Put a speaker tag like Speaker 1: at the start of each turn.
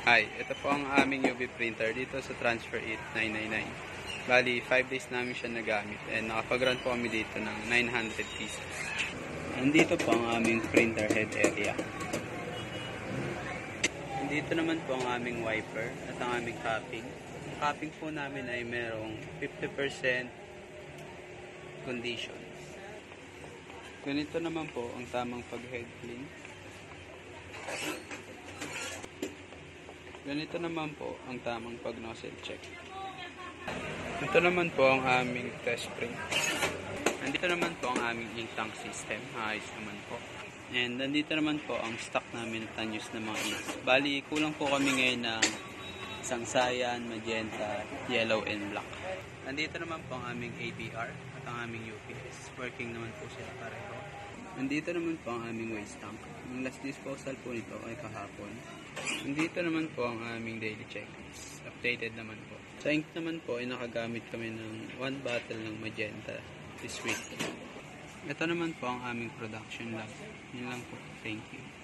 Speaker 1: Hi, ito po ang aming UV printer dito sa Transfer It 999. Bali, 5 days namin siya nagamit and nakapag-run po kami dito ng 900 pieces. Nandito po ang aming printer head area. Nandito naman po ang aming wiper at ang aming capping. Ang capping po namin ay merong 50% condition. Ganito naman po ang tamang pag-head clean. Ganito naman po ang tamang pag-nozzle check. Ito naman po ang aming test print. Nandito naman po ang aming ink tank system. Ayos naman po. And nandito naman po ang stock namin at unused na mga inks. Bali, kulang po kami ngayon ng isang cyan, magenta, yellow, and black. Nandito naman po ang aming ABR at ang aming UPS. Working naman po sila pareho. Nandito naman po ang aming waste tank. Ang last disposal po nito ay kahapon. Nandito naman po ang aming daily checklist. Updated naman po. Sa ink naman po ay nakagamit kami ng 1 bottle ng magenta this week. Ito naman po ang aming production lab. Yun lang po. Thank you.